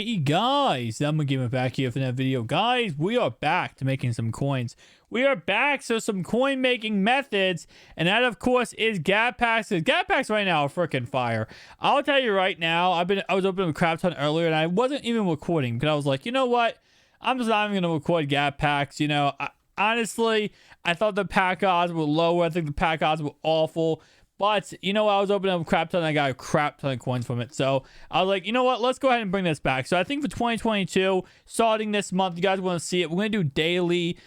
Hey guys, I'm gonna give it back here for that video. Guys, we are back to making some coins. We are back, so some coin making methods, and that of course is gap packs. Gap packs right now are freaking fire. I'll tell you right now, I was opening a crap ton earlier and I wasn't even recording because I was like, you know what? I'm just not even gonna record gap packs. Honestly, I thought the pack odds were lower. I think the pack odds were awful. But, I was opening up a crap ton and I got a crap ton of coins from it. So, I was like, you know what? Let's go ahead and bring this back. So, I think for 2022, starting this month, you guys want to see it. We're going to do daily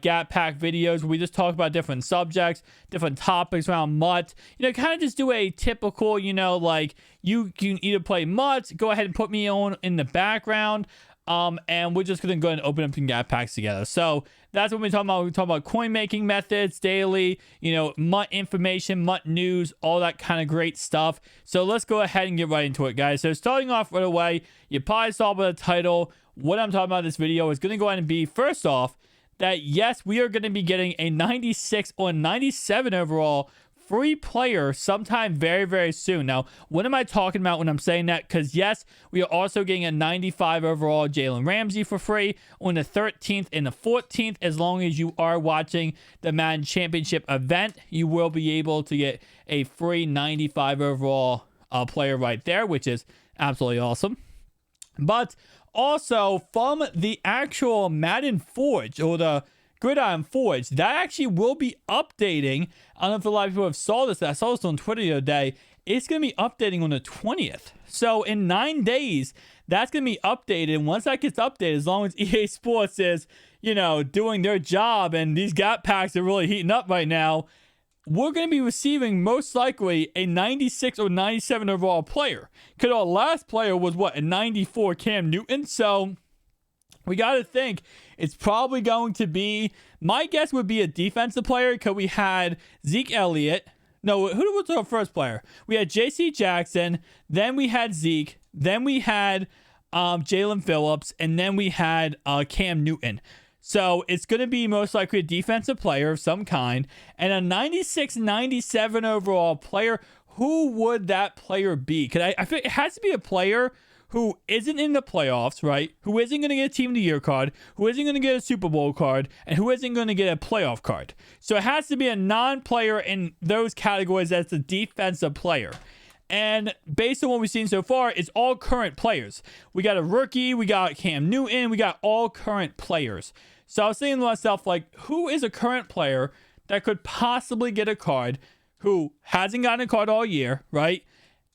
gap pack videos where we just talk about different subjects, different topics around MUT. Kind of just do a typical, like, you can either play MUT, go ahead and put me on in the background. And we're just going to go ahead and open up some gap packs together. So that's what we're talking about. We're talking about coin making methods daily, MUT information, MUT news, all that kind of great stuff. So let's go ahead and get right into it, guys. So starting off right away, you probably saw by the title, what I'm talking about in this video is going to go ahead and be, first off, that yes, we are going to be getting a 96 or 97 overall free player sometime very, very soon. Now, what am I talking about when I'm saying that? Because yes, we are also getting a 95 overall Jalen Ramsey for free on the 13th and the 14th. As long as you are watching the Madden Championship event, you will be able to get a free 95 overall player right there, which is absolutely awesome. But also from the actual Madden Forge or the Gridiron Forge, that actually will be updating. I don't know if a lot of people have saw this. I saw this on Twitter the other day. It's going to be updating on the 20th. So in 9 days, that's going to be updated. And once that gets updated, as long as EA Sports is, doing their job and these gap packs are really heating up right now, we're going to be receiving most likely a 96 or 97 overall player. Because our last player was a 94 Cam Newton. So we got to think it's probably going to be, my guess would be a defensive player because we had Zeke Elliott. No, who was our first player? We had J.C. Jackson, then we had Zeke, then we had Jalen Phillips, and then we had Cam Newton. So it's going to be most likely a defensive player of some kind and a 96, 97 overall player. Who would that player be? Because I think it has to be a player who isn't in the playoffs, right? Who isn't going to get a Team of the Year card, who isn't going to get a Super Bowl card, and who isn't going to get a playoff card. So it has to be a non-player in those categories that's a defensive player. And based on what we've seen so far, it's all current players. We got a rookie, we got Cam Newton, we got all current players. So I was thinking to myself, who is a current player that could possibly get a card who hasn't gotten a card all year, right?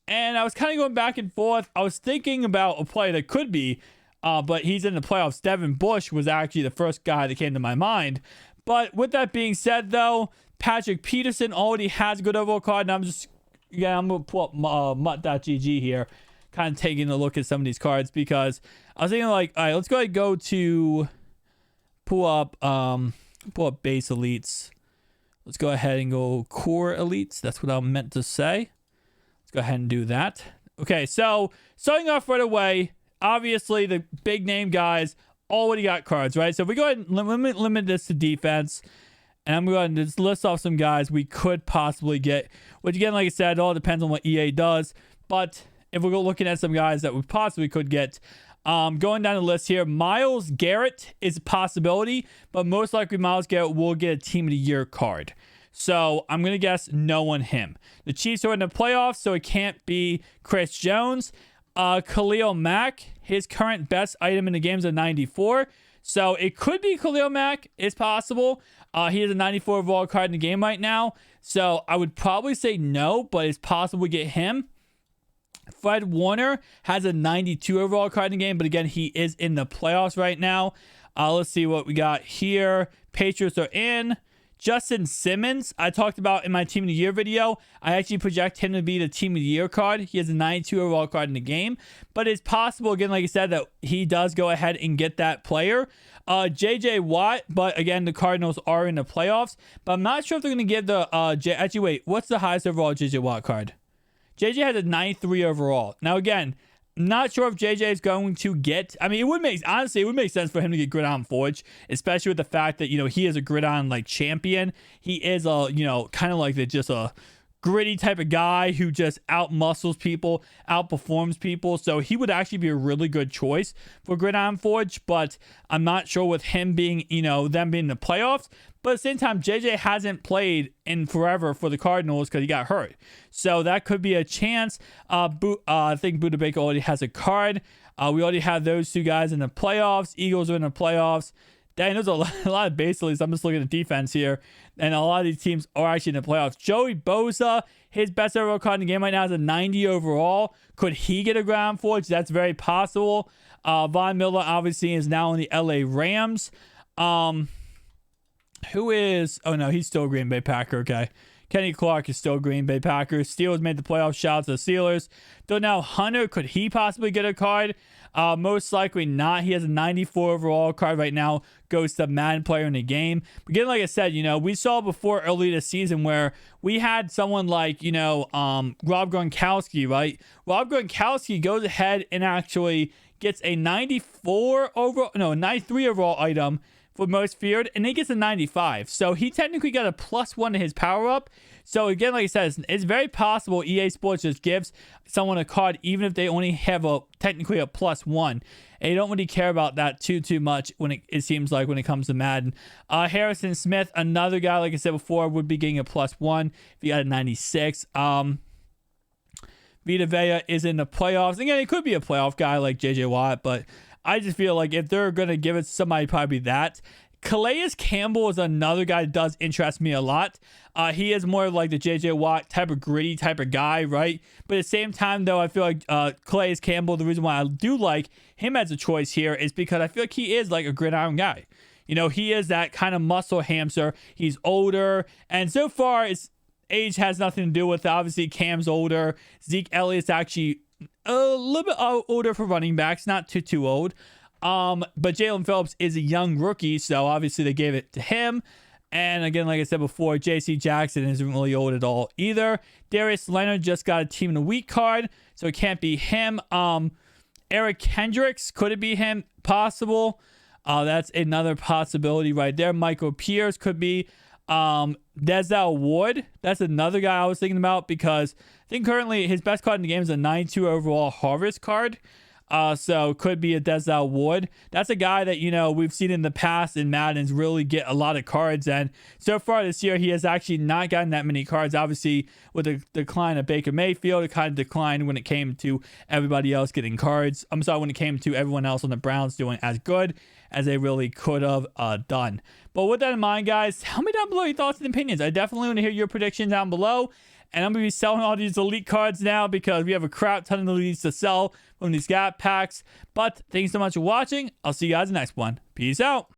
And I was kind of going back and forth. I was thinking about a player that could be, but he's in the playoffs. Devin Bush was actually the first guy that came to my mind. But with that being said, though, Patrick Peterson already has a good overall card. And I'm going to pull up MUT.gg here, kind of taking a look at some of these cards because I was thinking all right, let's go ahead and go to pull up base elites. Let's go ahead and go core elites. That's what I meant to say. Let's go ahead and do that. Okay, so starting off right away, obviously the big name guys already got cards, right? So if we go ahead and limit this to defense, and I'm going to just list off some guys we could possibly get, which again, like I said, it all depends on what EA does. But if we're looking at some guys that we possibly could get, going down the list here, Myles Garrett is a possibility, but most likely Myles Garrett will get a Team of the Year card. So I'm going to guess no on him. The Chiefs are in the playoffs, so it can't be Chris Jones. Khalil Mack, his current best item in the game is a 94. So it could be Khalil Mack. It's possible. He has a 94 overall card in the game right now. So I would probably say no, but it's possible we get him. Fred Warner has a 92 overall card in the game, but again, he is in the playoffs right now. Let's see what we got here. Patriots are in. Justin Simmons, I talked about in my Team of the Year video. I actually project him to be the Team of the Year card. He has a 92 overall card in the game. But it's possible, again, like I said, that he does go ahead and get that player. J.J. Watt, but again, the Cardinals are in the playoffs. But I'm not sure if they're going to give the... Actually, wait, what's the highest overall J.J. Watt card? J.J. has a 93 overall. Now, again, not sure if JJ is going to get. I mean, it would make sense for him to get Gridiron Forge, especially with the fact that he is a Gridiron champion. He is a kind of like just a gritty type of guy who just out-muscles people, outperforms people. So he would actually be a really good choice for Gridiron Forge, but I'm not sure with him being, them being in the playoffs. But at the same time, JJ hasn't played in forever for the Cardinals because he got hurt. So that could be a chance. I think Buda Baker already has a card. We already have those two guys in the playoffs. Eagles are in the playoffs. Dang, there's a lot of base leads. I'm just looking at the defense here. And a lot of these teams are actually in the playoffs. Joey Bosa, his best overall card in the game right now is a 90 overall. Could he get a Gridiron Forge? That's very possible. Von Miller obviously is now in the LA Rams. Who is... Oh, no, he's still a Green Bay Packer. Okay. Kenny Clark is still Green Bay Packers. Steelers made the playoffs. Shout out to the Steelers. Donnell Hunter, could he possibly get a card? Most likely not. He has a 94 overall card right now. Goes to Madden player in the game. But again, like I said, we saw before early this season where we had someone like, Rob Gronkowski, right? Rob Gronkowski goes ahead and actually gets a 93 overall item for most feared, and he gets a 95. So he technically got a +1 to his power up. So again, like I said, it's very possible EA Sports just gives someone a card even if they only have technically a +1. And you don't really care about that too much when it seems like when it comes to Madden. Harrison Smith, another guy, like I said before, would be getting a +1 if he got a 96. Vita Vea is in the playoffs. Again, he could be a playoff guy like JJ Watt, but I just feel like if they're going to give it to somebody, probably that. Calais Campbell is another guy that does interest me a lot. He is more like the JJ Watt type of gritty type of guy, right? But at the same time, though, I feel like Calais Campbell, the reason why I do like him as a choice here is because I feel like he is like a gridiron guy. He is that kind of muscle hamster. He's older. And so far, age has nothing to do with it. Obviously, Cam's older. Zeke Elliott's actually a little bit older for running backs, not too old. But Jalen Phillips is a young rookie, so obviously they gave it to him. And again, like I said before, J.C. Jackson isn't really old at all either. Darius Leonard just got a Team of the Week card, so it can't be him. Eric Kendricks, could it be him? Possible. That's another possibility right there. Michael Pierce could be. Denzel Ward, that's another guy I was thinking about because I think currently his best card in the game is a 92 overall Harvest card. So could be a Denzel Ward. That's a guy that, we've seen in the past in Madden's really get a lot of cards. And so far this year, he has actually not gotten that many cards. Obviously, with the decline of Baker Mayfield, it kind of declined when it came to everybody else getting cards. I'm sorry, when it came to everyone else on the Browns doing as good as they really could have done. But with that in mind, guys, tell me down below your thoughts and opinions. I definitely want to hear your predictions down below. And I'm going to be selling all these elite cards now because we have a crap ton of elites to sell from these gap packs. But thanks so much for watching. I'll see you guys in the next one. Peace out.